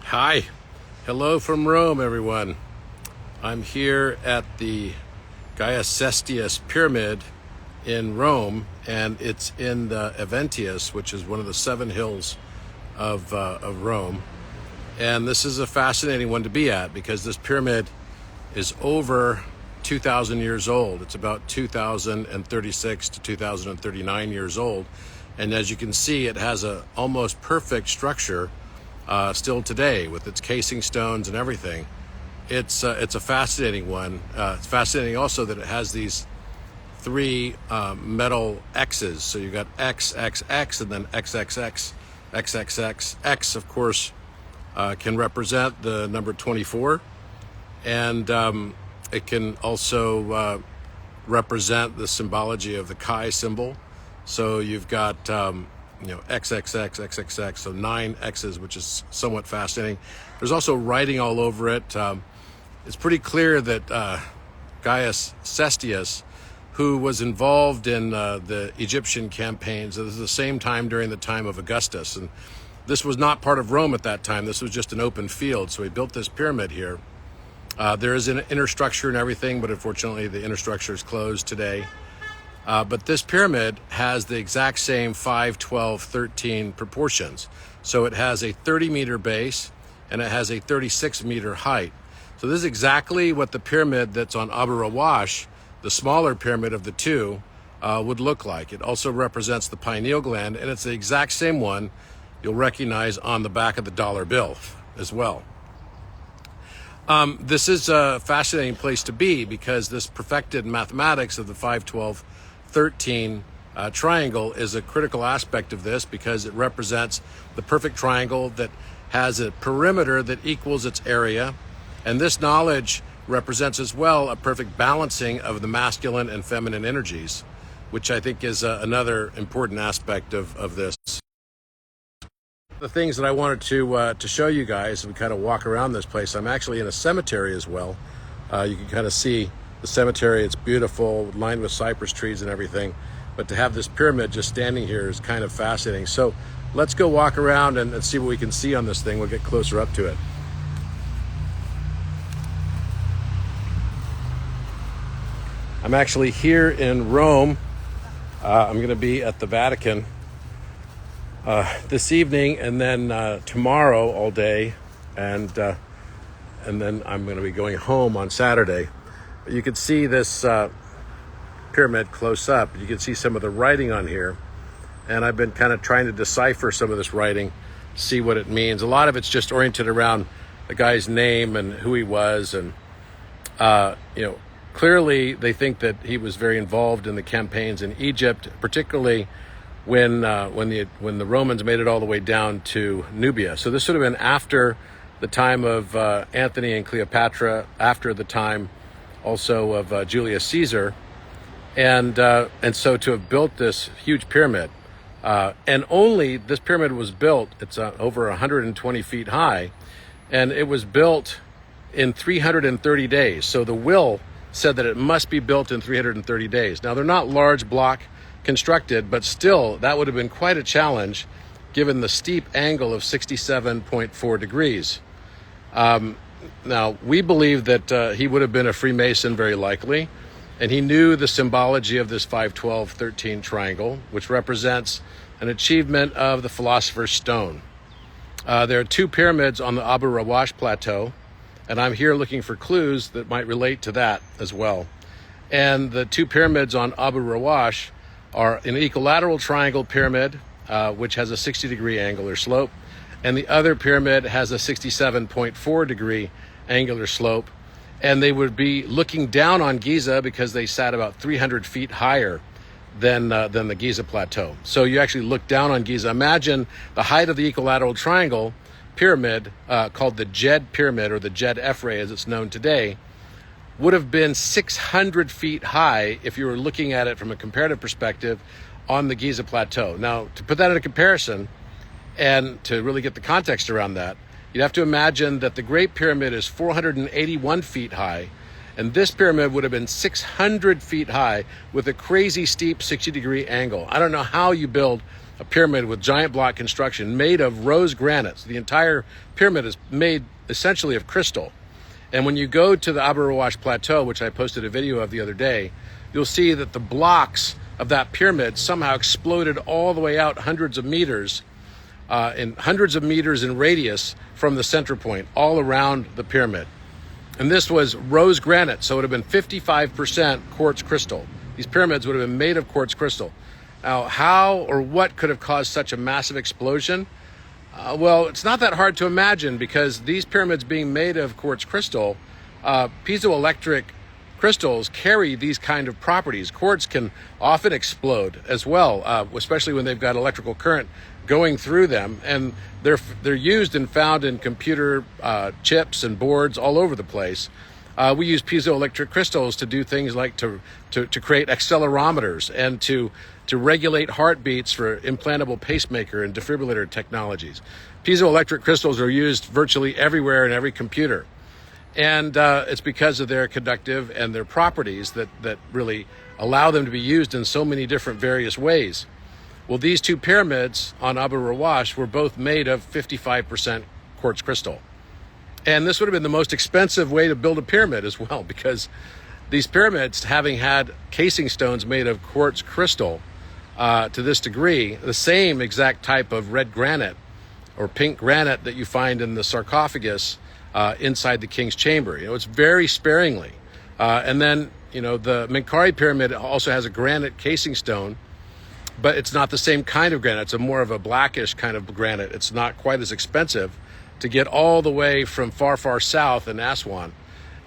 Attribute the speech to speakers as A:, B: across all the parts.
A: Hi, hello from Rome, everyone. I'm here at the Gaia pyramid in Rome, and it's in the Aventius, which is one of the 7 hills of Rome. And this is a fascinating one to be at because this pyramid is over 2,000 years old. It's about 2,036 to 2,039 years old. And as you can see, it has a almost perfect structure still today with its casing stones and everything. It's a fascinating one. It's fascinating also that it has these 3 metal X's. So you've got X, X, X, and then XXX, XXX. X, of course, can represent the number 24. And it can also represent the symbology of the Chi symbol. So you've got XXX, XXX, so 9 X's, which is somewhat fascinating. There's also writing all over it. It's pretty clear that Gaius Cestius, who was involved in the Egyptian campaigns, this is the same time during the time of Augustus, and this was not part of Rome at that time. This was just an open field, so he built this pyramid here. There is an inner structure and everything, but unfortunately the inner structure is closed today. But this pyramid has the exact same 5, 12, 13 proportions. So it has a 30-meter base and it has a 36-meter height. So this is exactly what the pyramid that's on Abu Rawash, the smaller pyramid of the 2, would look like. It also represents the pineal gland, and it's the exact same one you'll recognize on the back of the dollar bill as well. This is a fascinating place to be because this perfected mathematics of the 5, 12, 13 triangle is a critical aspect of this because it represents the perfect triangle that has a perimeter that equals its area. And this knowledge represents as well a perfect balancing of the masculine and feminine energies, which I think is another important aspect of this. The things that I wanted to show you guys, we kind of walk around this place. I'm actually in a cemetery as well. You can kind of see the cemetery. It's beautiful, lined with cypress trees and everything. But to have this pyramid just standing here is kind of fascinating. So let's go walk around and see what we can see on this thing. We'll get closer up to it. I'm actually here in Rome. I'm going to be at the Vatican this evening and then tomorrow all day. And then I'm going to be going home on Saturday. You can see this pyramid close up. You can see some of the writing on here. And I've been kind of trying to decipher some of this writing, see what it means. A lot of it's just oriented around the guy's name and who he was. And, clearly they think that he was very involved in the campaigns in Egypt, particularly when the Romans made it all the way down to Nubia. So this would have been after the time of Antony and Cleopatra, after the time also of Julius Caesar, and so to have built this huge pyramid, and only this pyramid was built, it's over 120 feet high, and it was built in 330 days. So the will said that it must be built in 330 days. Now they're not large block constructed, but still that would have been quite a challenge given the steep angle of 67.4 degrees. Now, we believe that he would have been a Freemason, very likely, and he knew the symbology of this 5, 12, 13 triangle, which represents an achievement of the Philosopher's Stone. There are 2 pyramids on the Abu Rawash Plateau, and I'm here looking for clues that might relate to that as well. And the 2 pyramids on Abu Rawash are an equilateral triangle pyramid, which has a 60-degree angular slope, and the other pyramid has a 67.4 degree angular slope. And they would be looking down on Giza because they sat about 300 feet higher than the Giza plateau. So you actually look down on Giza. Imagine the height of the equilateral triangle pyramid, called the Djed pyramid, or the Djed Efre as it's known today, would have been 600 feet high if you were looking at it from a comparative perspective on the Giza plateau. Now, to put that into comparison, and to really get the context around that, you'd have to imagine that the Great Pyramid is 481 feet high, and this pyramid would have been 600 feet high with a crazy steep 60-degree angle. I don't know how you build a pyramid with giant block construction made of rose granite. So the entire pyramid is made essentially of crystal. And when you go to the Abu Rawash Plateau, which I posted a video of the other day, you'll see that the blocks of that pyramid somehow exploded all the way out hundreds of meters in radius from the center point, all around the pyramid. And this was rose granite, so it would have been 55% quartz crystal. These pyramids would have been made of quartz crystal. Now, how or what could have caused such a massive explosion? Well, it's not that hard to imagine, because these pyramids being made of quartz crystal, piezoelectric crystals carry these kind of properties. Quartz can often explode as well, especially when they've got electrical current going through them, and they're used and found in computer chips and boards all over the place. We use piezoelectric crystals to do things like to create accelerometers and to regulate heartbeats for implantable pacemaker and defibrillator technologies. Piezoelectric crystals are used virtually everywhere in every computer. And it's because of their conductive and their properties that really allow them to be used in so many different various ways. Well, these two pyramids on Abu Rawash were both made of 55% quartz crystal. And this would have been the most expensive way to build a pyramid as well, because these pyramids, having had casing stones made of quartz crystal to this degree, the same exact type of red granite or pink granite that you find in the sarcophagus inside the king's chamber. It's very sparingly. And then, the Menkaure pyramid also has a granite casing stone, but it's not the same kind of granite. It's a more of a blackish kind of granite. It's not quite as expensive to get all the way from far, far south in Aswan.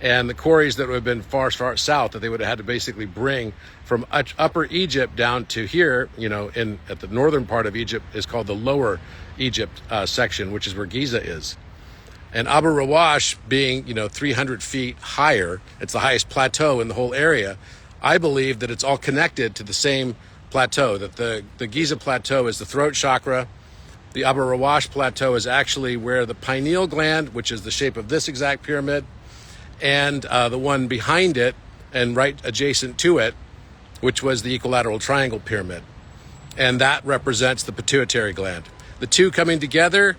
A: And the quarries that would have been far, far south that they would have had to basically bring from Upper Egypt down to here, at the northern part of Egypt, is called the Lower Egypt section, which is where Giza is. And Abu Rawash being, 300 feet higher, it's the highest plateau in the whole area. I believe that it's all connected to the same plateau, that the Giza plateau is the throat chakra. The Abu Rawash plateau is actually where the pineal gland, which is the shape of this exact pyramid, and the one behind it and right adjacent to it, which was the equilateral triangle pyramid. And that represents the pituitary gland. The two coming together,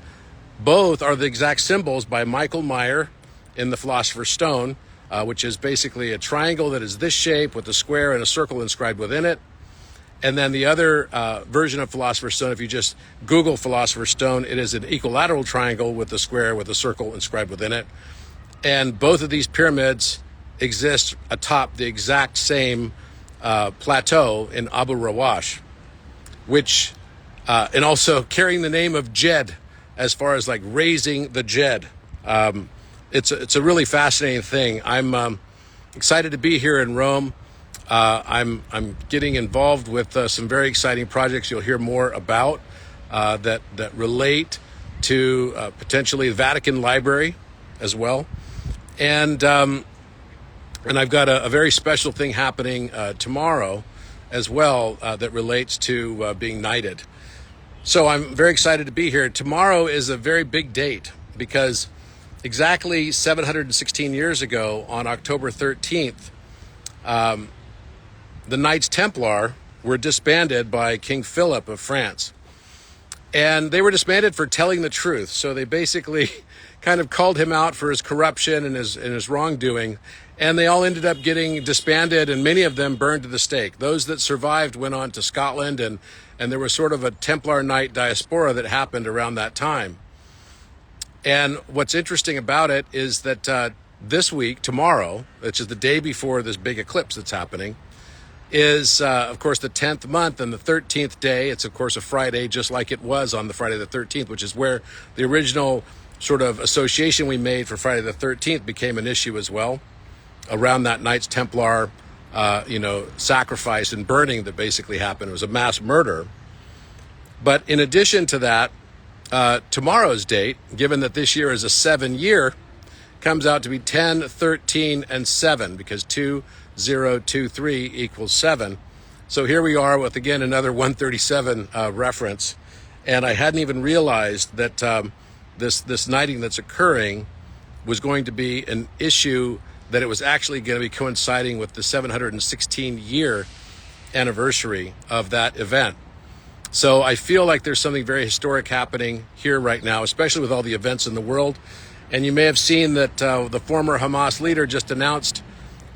A: both are the exact symbols by Michael Meyer in the Philosopher's Stone, which is basically a triangle that is this shape with a square and a circle inscribed within it. And then the other version of Philosopher's Stone, if you just Google Philosopher's Stone, it is an equilateral triangle with a square with a circle inscribed within it. And both of these pyramids exist atop the exact same plateau in Abu Rawash, which, and also carrying the name of Jed, as far as like raising the Jed. It's a really fascinating thing. I'm excited to be here in Rome. I'm getting involved with some very exciting projects you'll hear more about that relate to potentially the Vatican Library as well. And I've got a very special thing happening tomorrow as well that relates to being knighted. So I'm very excited to be here. Tomorrow is a very big date, because exactly 716 years ago, on October 13th, the Knights Templar were disbanded by King Philip of France. And they were disbanded for telling the truth. So they basically kind of called him out for his corruption and his wrongdoing. And they all ended up getting disbanded, and many of them burned to the stake. Those that survived went on to Scotland, and there was sort of a Templar Knight diaspora that happened around that time. And what's interesting about it is that this week, tomorrow, which is the day before this big eclipse that's happening, is, of course, the 10th month and the 13th day. It's, of course, a Friday, just like it was on the Friday the 13th, which is where the original sort of association we made for Friday the 13th became an issue as well, around that Knights Templar, sacrifice and burning that basically happened. It was a mass murder. But in addition to that, tomorrow's date, given that this year is a 7-year, comes out to be 10, 13, and 7, because 2, 0, 2, 3 equals 7. So here we are with, again, another 137 reference. And I hadn't even realized that this knighting that's occurring was going to be an issue, that it was actually going to be coinciding with the 716-year anniversary of that event. So I feel like there's something very historic happening here right now, especially with all the events in the world. And you may have seen that the former Hamas leader just announced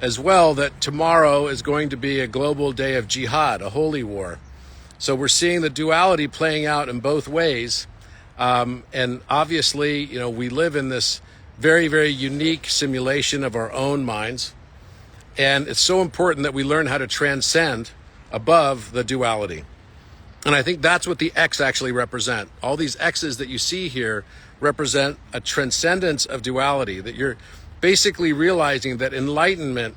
A: as well that tomorrow is going to be a global day of jihad, a holy war. So we're seeing the duality playing out in both ways. And obviously, we live in this very, very unique simulation of our own minds. And it's so important that we learn how to transcend above the duality. And I think that's what the X actually represent. All these X's that you see here represent a transcendence of duality, that you're basically realizing that enlightenment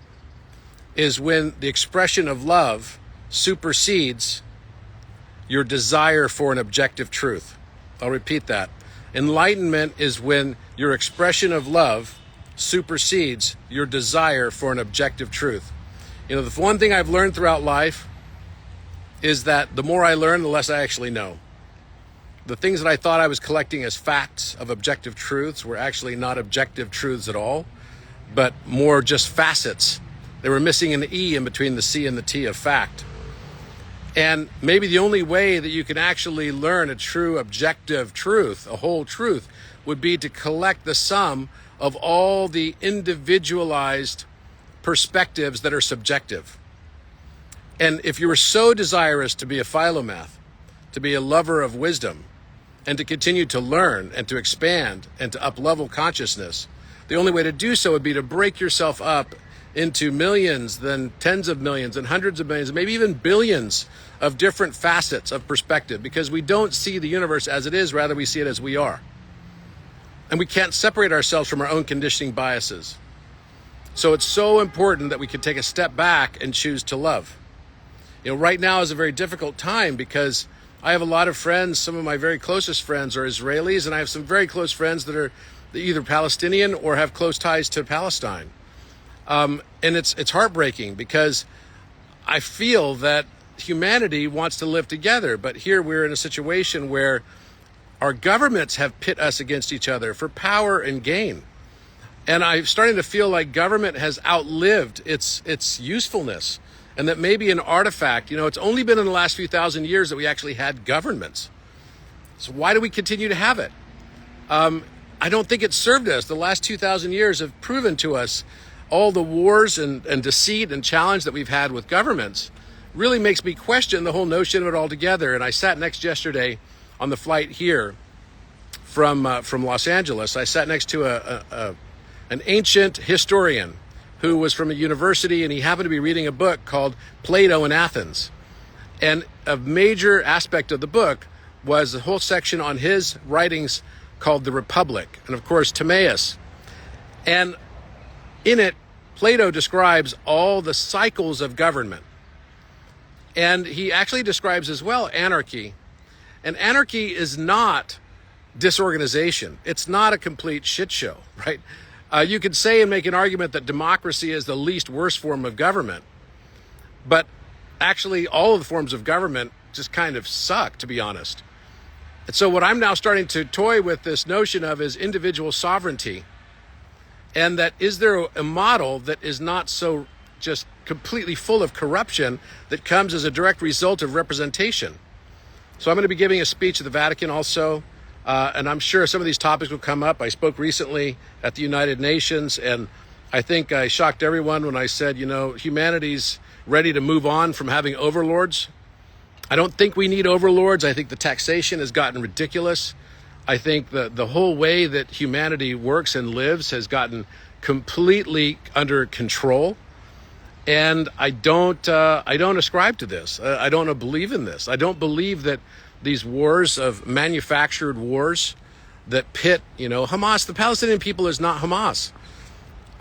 A: is when the expression of love supersedes your desire for an objective truth. I'll repeat that. Enlightenment is when your expression of love supersedes your desire for an objective truth. The one thing I've learned throughout life is that the more I learn, the less I actually know. The things that I thought I was collecting as facts of objective truths were actually not objective truths at all, but more just facets. They were missing an E in between the C and the T of fact. And maybe the only way that you can actually learn a true objective truth, a whole truth, would be to collect the sum of all the individualized perspectives that are subjective. And if you were so desirous to be a philomath, to be a lover of wisdom, and to continue to learn and to expand and to up-level consciousness, the only way to do so would be to break yourself up into millions, then tens of millions and hundreds of millions, maybe even billions of different facets of perspective, because we don't see the universe as it is, rather we see it as we are. And we can't separate ourselves from our own conditioning biases. So it's so important that we can take a step back and choose to love. Right now is a very difficult time because I have a lot of friends. Some of my very closest friends are Israelis, and I have some very close friends that are either Palestinian or have close ties to Palestine. And it's heartbreaking because I feel that humanity wants to live together, but here we're in a situation where our governments have pit us against each other for power and gain. And I'm starting to feel like government has outlived its usefulness. And that may be an artifact. It's only been in the last few thousand years that we actually had governments. So why do we continue to have it? I don't think it served us. The last 2,000 years have proven to us all the wars and deceit and challenge that we've had with governments really makes me question the whole notion of it altogether. And I sat next yesterday on the flight here from Los Angeles. I sat next to an ancient historian who was from a university, and he happened to be reading a book called Plato in Athens. And a major aspect of the book was the whole section on his writings called The Republic, and of course, Timaeus. And in it, Plato describes all the cycles of government. And he actually describes as well anarchy. And anarchy is not disorganization. It's not a complete shit show, right? You could say and make an argument that democracy is the least worst form of government, but actually all of the forms of government just kind of suck, to be honest. And so what I'm now starting to toy with this notion of is individual sovereignty, and that is there a model that is not so just completely full of corruption that comes as a direct result of representation. So I'm going to be giving a speech at the Vatican also. And I'm sure some of these topics will come up. I spoke recently at the United Nations, and I think I shocked everyone when I said, humanity's ready to move on from having overlords. I don't think we need overlords. I think the taxation has gotten ridiculous. I think the whole way that humanity works and lives has gotten completely under control. And I don't ascribe to this. I don't believe in this. I don't believe that these wars of manufactured wars that pit, Hamas, the Palestinian people is not Hamas.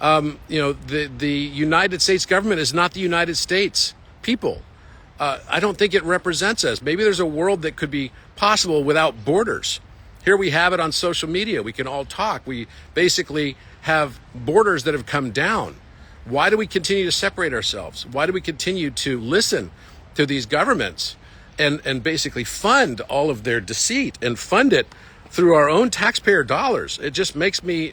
A: The United States government is not the United States people. I don't think it represents us. Maybe there's a world that could be possible without borders. Here we have it on social media. We can all talk. We basically have borders that have come down. Why do we continue to separate ourselves? Why do we continue to listen to these governments and basically fund all of their deceit and fund it through our own taxpayer dollars? It just makes me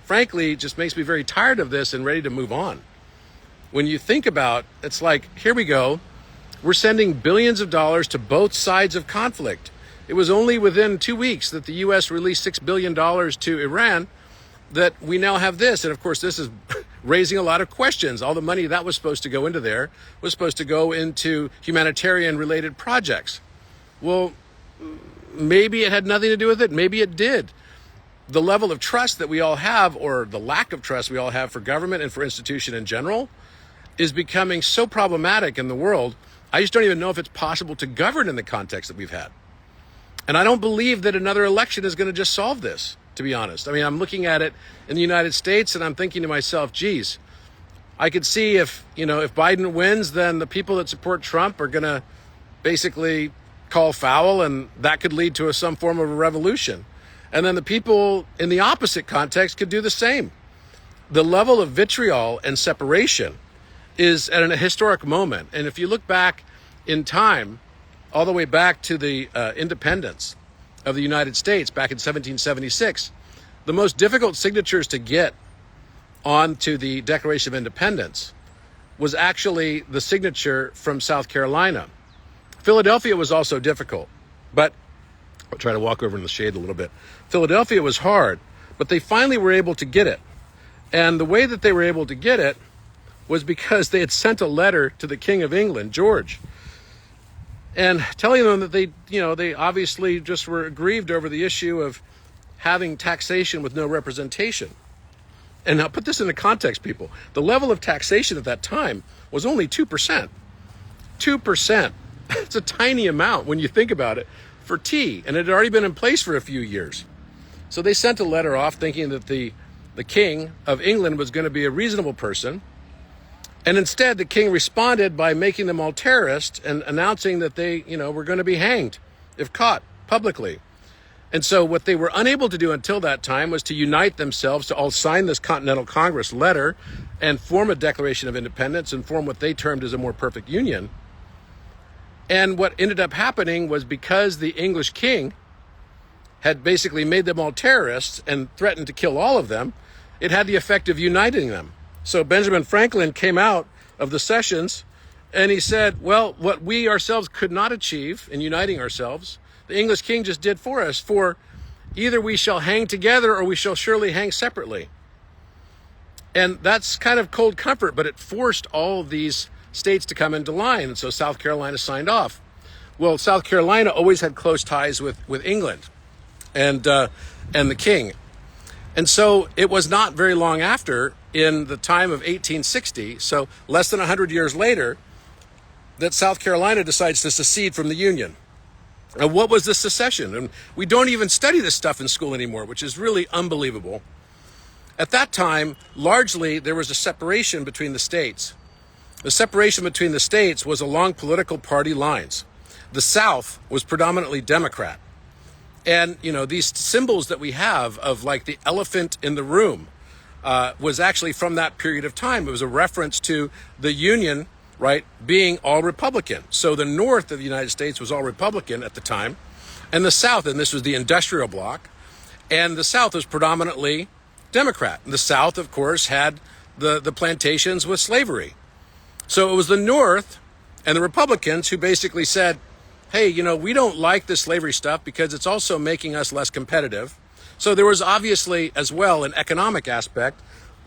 A: very tired of this and ready to move on. When you think about, it's like, here we go. We're sending billions of dollars to both sides of conflict. It was only within 2 weeks that the U.S. released $6 billion to Iran that we now have this. And of course, this is raising a lot of questions. All the money that was supposed to go into there was supposed to go into humanitarian related projects. Well, maybe it had nothing to do with it. Maybe it did. The level of trust that we all have, or the lack of trust we all have for government and for institution in general, is becoming so problematic in the world. I just don't even know if it's possible to govern in the context that we've had. And I don't believe that another election is going to just solve this, to be honest. I mean, I'm looking at it in the United States and I'm thinking to myself, geez, I could see if Biden wins, then the people that support Trump are going to basically call foul, and that could lead to some form of a revolution. And then the people in the opposite context could do the same. The level of vitriol and separation is at a historic moment. And if you look back in time, all the way back to the independence of the United States back in 1776, the most difficult signatures to get onto the Declaration of Independence was actually the signature from South Carolina. Philadelphia was also difficult, but I'll try to walk over in the shade a little bit. Philadelphia was hard, but they finally were able to get it. And the way that they were able to get it was because they had sent a letter to the King of England, George, and telling them that they obviously just were aggrieved over the issue of having taxation with no representation. And now put this into context, people. The level of taxation at that time was only 2%. 2%. It's a tiny amount when you think about it for tea, and it had already been in place for a few years. So they sent a letter off thinking that the King of England was going to be a reasonable person. And instead, the king responded by making them all terrorists and announcing that they, were going to be hanged if caught publicly. And so what they were unable to do until that time was to unite themselves, to all sign this Continental Congress letter and form a Declaration of Independence and form what they termed as a more perfect union. And what ended up happening was, because the English king had basically made them all terrorists and threatened to kill all of them, it had the effect of uniting them. So Benjamin Franklin came out of the sessions and he said, well, what we ourselves could not achieve in uniting ourselves, the English king just did for us, for either we shall hang together or we shall surely hang separately. And that's kind of cold comfort, but it forced all of these states to come into line. And so South Carolina signed off. Well, South Carolina always had close ties with England and the king. And so it was not very long after, in the time of 1860, so less than 100 years later, that South Carolina decides to secede from the Union. And what was the secession? And we don't even study this stuff in school anymore, which is really unbelievable. At that time, largely, there was a separation between the states. The separation between the states was along political party lines. The South was predominantly Democrat. And, these symbols that we have of like the elephant in the room was actually from that period of time. It was a reference to the Union, right, being all Republican. So the North of the United States was all Republican at the time, and the South, and this was the industrial bloc, and the South was predominantly Democrat. And the South, of course, had the plantations with slavery. So it was the North and the Republicans who basically said, hey, we don't like this slavery stuff because it's also making us less competitive. So there was obviously as well an economic aspect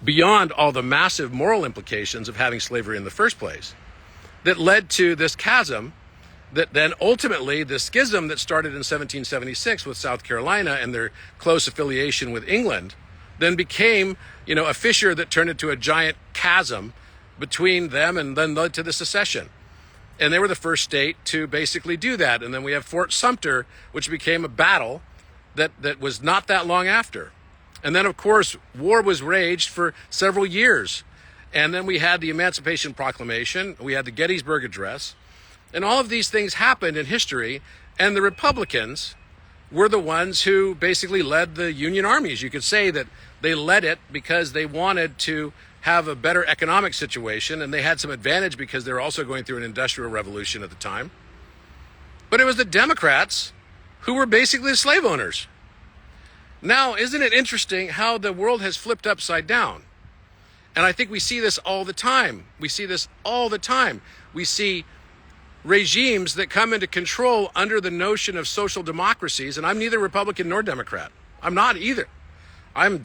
A: beyond all the massive moral implications of having slavery in the first place that led to this chasm that then ultimately the schism that started in 1776 with South Carolina and their close affiliation with England then became, a fissure that turned into a giant chasm between them and then led to the secession. And they were the first state to basically do that. And then we have Fort Sumter, which became a battle that was not that long after. And then, of course, war was raged for several years. And then we had the Emancipation Proclamation. We had the Gettysburg Address. And all of these things happened in history. And the Republicans were the ones who basically led the Union armies. You could say that they led it because they wanted to have a better economic situation. And they had some advantage because they were also going through an industrial revolution at the time. But it was the Democrats who were basically the slave owners. Now, isn't it interesting how the world has flipped upside down? And I think we see this all the time. We see regimes that come into control under the notion of social democracies, and I'm neither Republican nor Democrat. I'm not either. I'm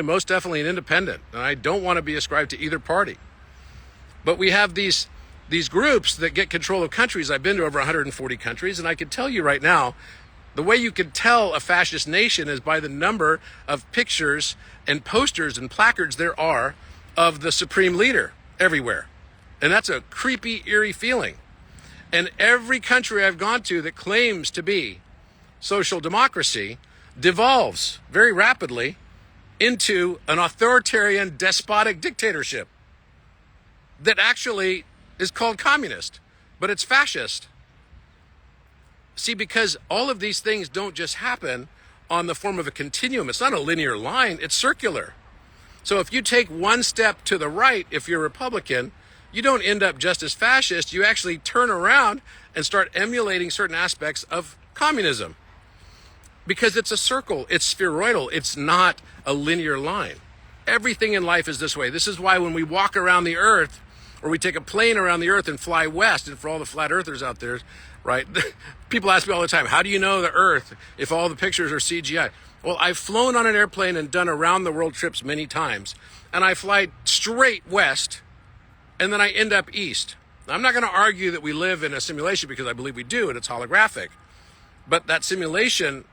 A: most definitely an independent, and I don't want to be ascribed to either party. But we have these groups that get control of countries. I've been to over 140 countries, and I can tell you right now, the way you can tell a fascist nation is by the number of pictures and posters and placards there are of the supreme leader everywhere. And that's a creepy, eerie feeling. And every country I've gone to that claims to be social democracy devolves very rapidly into an authoritarian, despotic dictatorship that actually is called communist, but it's fascist. See, because all of these things don't just happen on the form of a continuum. It's not a linear line, it's circular. So if you take one step to the right, if you're Republican, you don't end up just as fascist. You actually turn around and start emulating certain aspects of communism. Because it's a circle, it's spheroidal, it's not a linear line. Everything in life is this way. This is why when we walk around the earth, or we take a plane around the earth and fly west, and for all the flat earthers out there, right? People ask me all the time, how do you know the earth if all the pictures are CGI? Well, I've flown on an airplane and done around the world trips many times, and I fly straight west, and then I end up east. Now, I'm not going to argue that we live in a simulation because I believe we do, and it's holographic. But that simulation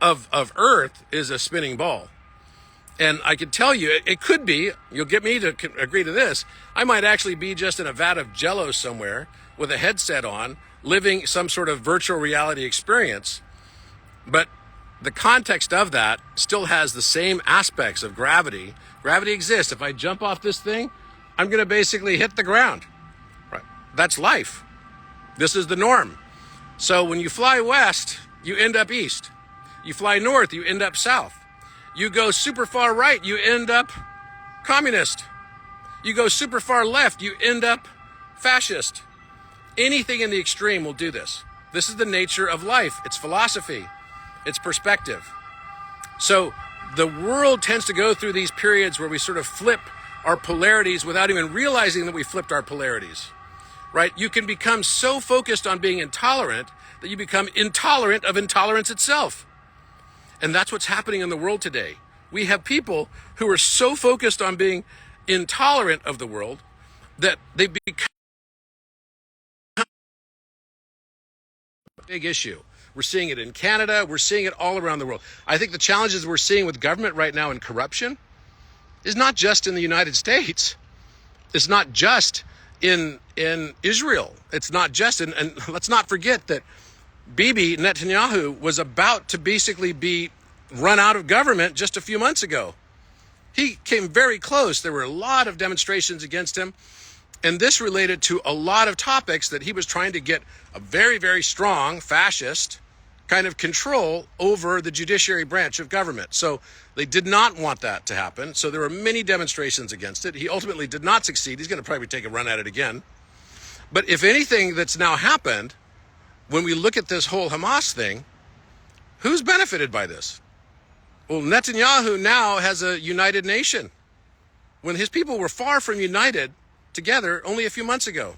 A: of Earth is a spinning ball. And I can tell you, it could be, you'll get me to agree to this, I might actually be just in a vat of Jell-O somewhere with a headset on, living some sort of virtual reality experience. But the context of that still has the same aspects of gravity. Gravity exists. If I jump off this thing, I'm going to basically hit the ground. Right? That's life. This is the norm. So when you fly west, you end up east. You fly north, you end up south. You go super far right, you end up communist. You go super far left, you end up fascist. Anything in the extreme will do this. This is the nature of life. It's philosophy. It's perspective. So the world tends to go through these periods where we sort of flip our polarities without even realizing that we flipped our polarities, right? You can become so focused on being intolerant that you become intolerant of intolerance itself. And that's what's happening in the world today. We have people who are so focused on being intolerant of the world that they become a big issue. We're seeing it in Canada. We're seeing it all around the world. I think the challenges we're seeing with government right now and corruption is not just in the United States. It's not just in Israel. It's not just in, and let's not forget that Bibi Netanyahu was about to basically be run out of government just a few months ago. He came very close. There were a lot of demonstrations against him. And this related to a lot of topics that he was trying to get a very, very strong fascist kind of control over the judiciary branch of government. So they did not want that to happen. So there were many demonstrations against it. He ultimately did not succeed. He's going to probably take a run at it again. But if anything that's now happened, when we look at this whole Hamas thing, who's benefited by this? Well, Netanyahu now has a united nation when his people were far from united together only a few months ago.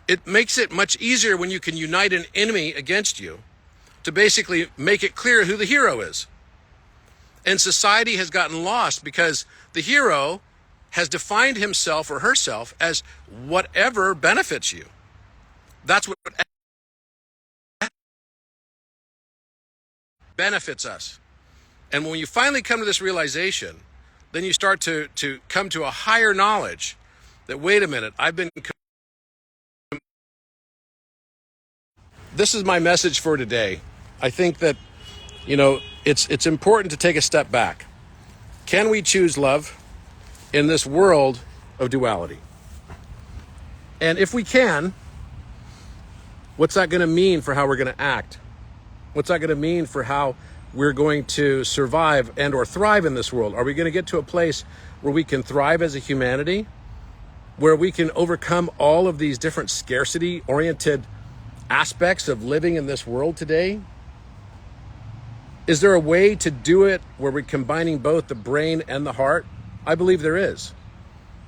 A: It makes it much easier when you can unite an enemy against you to basically make it clear who the hero is. And society has gotten lost because the hero has defined himself or herself as whatever benefits you. That's what benefits us. And when you finally come to this realization, then you start to come to a higher knowledge that, wait a minute, this is my message for today. I think that, it's important to take a step back. Can we choose love in this world of duality? And if we can, what's that going to mean for how we're going to act? What's that going to mean for how we're going to survive and or thrive in this world? Are we going to get to a place where we can thrive as a humanity, where we can overcome all of these different scarcity-oriented aspects of living in this world today? Is there a way to do it where we're combining both the brain and the heart? I believe there is.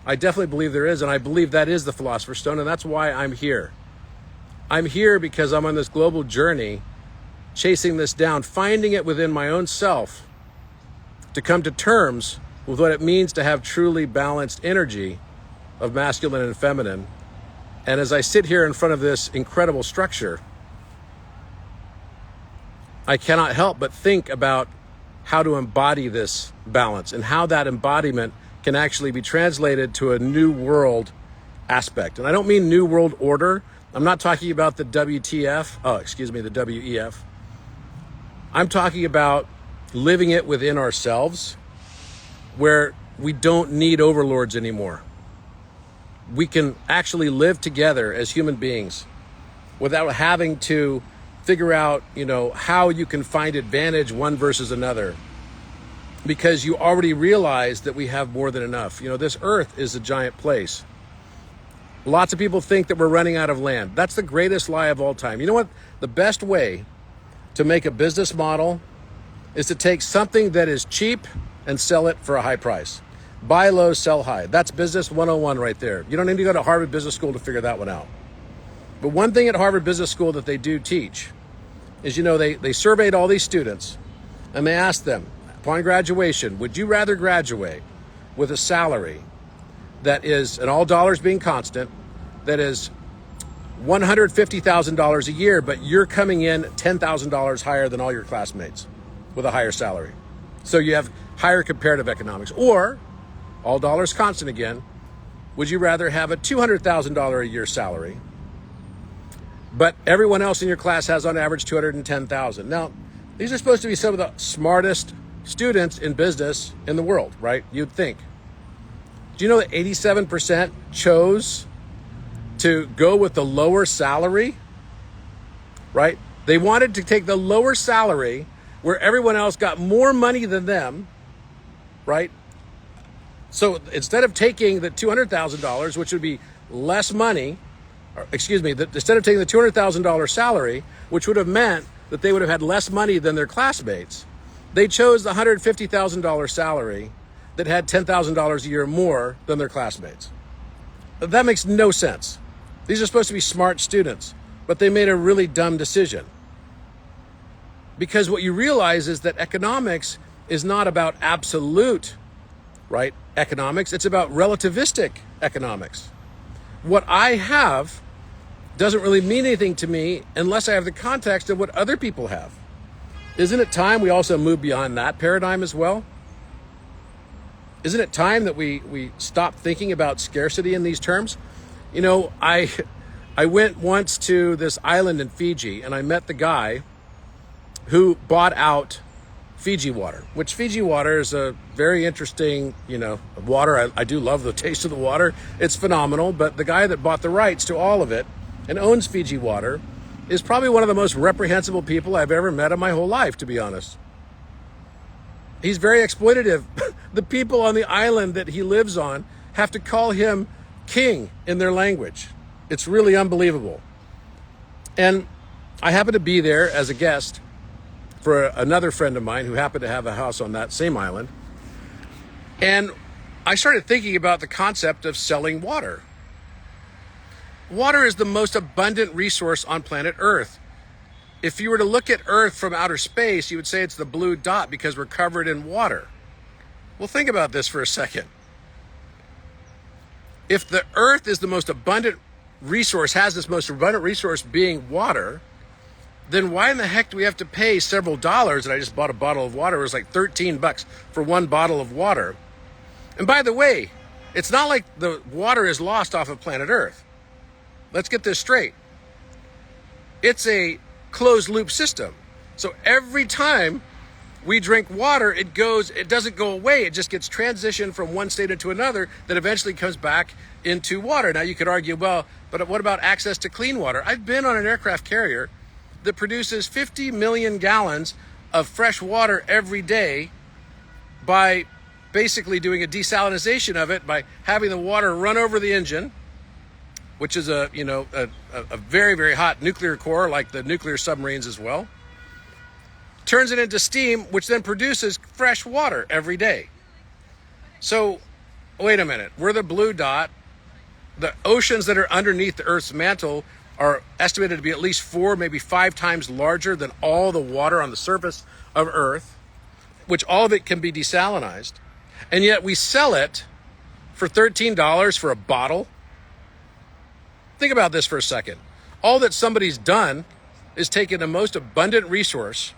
A: I definitely believe there is, and I believe that is the Philosopher's Stone, and that's why I'm here. I'm here because I'm on this global journey, chasing this down, finding it within my own self to come to terms with what it means to have truly balanced energy of masculine and feminine. And as I sit here in front of this incredible structure, I cannot help but think about how to embody this balance and how that embodiment can actually be translated to a new world aspect. And I don't mean new world order. I'm not talking about the the WEF. I'm talking about living it within ourselves, where we don't need overlords anymore. We can actually live together as human beings without having to figure out, how you can find advantage one versus another, because you already realize that we have more than enough. This earth is a giant place. Lots of people think that we're running out of land. That's the greatest lie of all time. You know what? The best way to make a business model is to take something that is cheap and sell it for a high price. Buy low, sell high. That's business 101 right there. You don't need to go to Harvard Business School to figure that one out. But one thing at Harvard Business School that they do teach is, they surveyed all these students and they asked them, upon graduation, would you rather graduate with a salary that is, and all dollars being constant, that is $150,000 a year, but you're coming in $10,000 higher than all your classmates with a higher salary? So you have higher comparative economics. Or, all dollars constant again, would you rather have a $200,000 a year salary, but everyone else in your class has on average $210,000? Now, these are supposed to be some of the smartest students in business in the world, right? You'd think. Do you know that 87% chose to go with the lower salary, right? They wanted to take the lower salary where everyone else got more money than them, right? So instead of taking the $200,000, which would be less money, instead of taking the $200,000 salary, which would have meant that they would have had less money than their classmates, they chose the $150,000 salary that had $10,000 a year more than their classmates. That makes no sense. These are supposed to be smart students, but they made a really dumb decision. Because what you realize is that economics is not about absolute, right, economics. It's about relativistic economics. What I have doesn't really mean anything to me unless I have the context of what other people have. Isn't it time we also move beyond that paradigm as well? Isn't it time that we stop thinking about scarcity in these terms? I went once to this island in Fiji, and I met the guy who bought out Fiji water, which Fiji water is a very interesting, water. I do love the taste of the water. It's phenomenal. But the guy that bought the rights to all of it and owns Fiji water is probably one of the most reprehensible people I've ever met in my whole life, to be honest. He's very exploitative. The people on the island that he lives on have to call him king in their language. It's really unbelievable. And I happened to be there as a guest for another friend of mine who happened to have a house on that same island. And I started thinking about the concept of selling water. Water is the most abundant resource on planet Earth. If you were to look at Earth from outer space, you would say it's the blue dot because we're covered in water. Well, think about this for a second. If the Earth is the most abundant resource, has this most abundant resource being water, then why in the heck do we have to pay several dollars? And I just bought a bottle of water. It was like $13 for one bottle of water. And by the way, it's not like the water is lost off of planet Earth. Let's get this straight. It's a closed loop system. So every time we drink water, it doesn't go away. It just gets transitioned from one state into another that eventually comes back into water. Now you could argue, well, but what about access to clean water? I've been on an aircraft carrier that produces 50 million gallons of fresh water every day by basically doing a desalination of it, by having the water run over the engine, which is a very, very hot nuclear core, like the nuclear submarines as well. Turns it into steam, which then produces fresh water every day. So, wait a minute. We're the blue dot. The oceans that are underneath the Earth's mantle are estimated to be at least 4, maybe 5 times larger than all the water on the surface of Earth, which all of it can be desalinized. And yet we sell it for $13 for a bottle. Think about this for a second. All that somebody's done is taken the most abundant resource,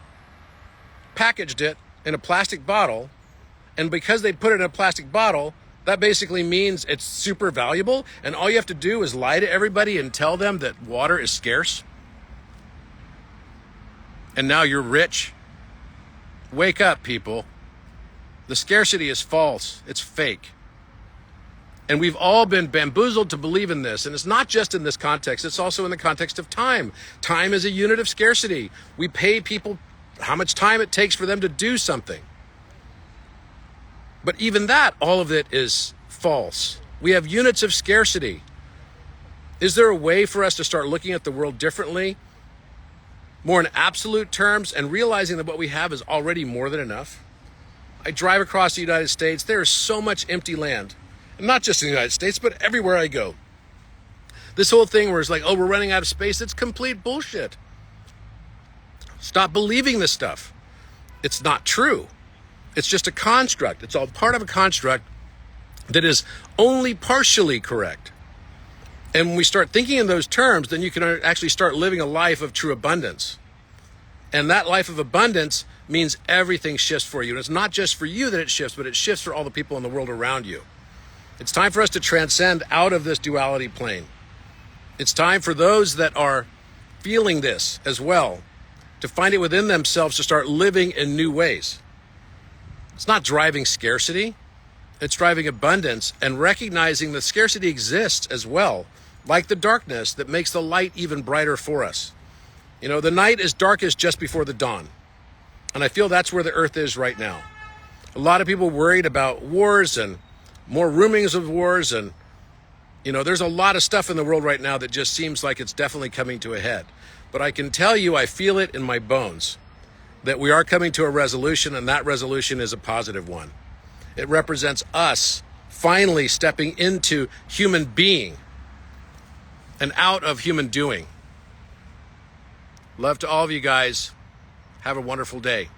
A: packaged it in a plastic bottle, and because they put it in a plastic bottle, that basically means it's super valuable, and all you have to do is lie to everybody and tell them that water is scarce. And now you're rich. Wake up, people. The scarcity is false. It's fake. And we've all been bamboozled to believe in this. And it's not just in this context. It's also in the context of time. Time is a unit of scarcity. We pay people how much time it takes for them to do something. But even that, all of it is false. We have units of scarcity. Is there a way for us to start looking at the world differently, more in absolute terms, and realizing that what we have is already more than enough? I drive across the United States. There is so much empty land. And not just in the United States, but everywhere I go. This whole thing where it's like, oh, we're running out of space, it's complete bullshit. Stop believing this stuff. It's not true. It's just a construct. It's all part of a construct that is only partially correct. And when we start thinking in those terms, then you can actually start living a life of true abundance. And that life of abundance means everything shifts for you. And it's not just for you that it shifts, but it shifts for all the people in the world around you. It's time for us to transcend out of this duality plane. It's time for those that are feeling this as well to find it within themselves to start living in new ways. It's not driving scarcity. It's driving abundance and recognizing that scarcity exists as well, like the darkness that makes the light even brighter for us. You know, the night is darkest just before the dawn. And I feel that's where the earth is right now. A lot of people worried about wars and more rumors of wars. And, you know, there's a lot of stuff in the world right now that just seems like it's definitely coming to a head. But I can tell you, I feel it in my bones that we are coming to a resolution, and that resolution is a positive one. It represents us finally stepping into human being and out of human doing. Love to all of you guys. Have a wonderful day.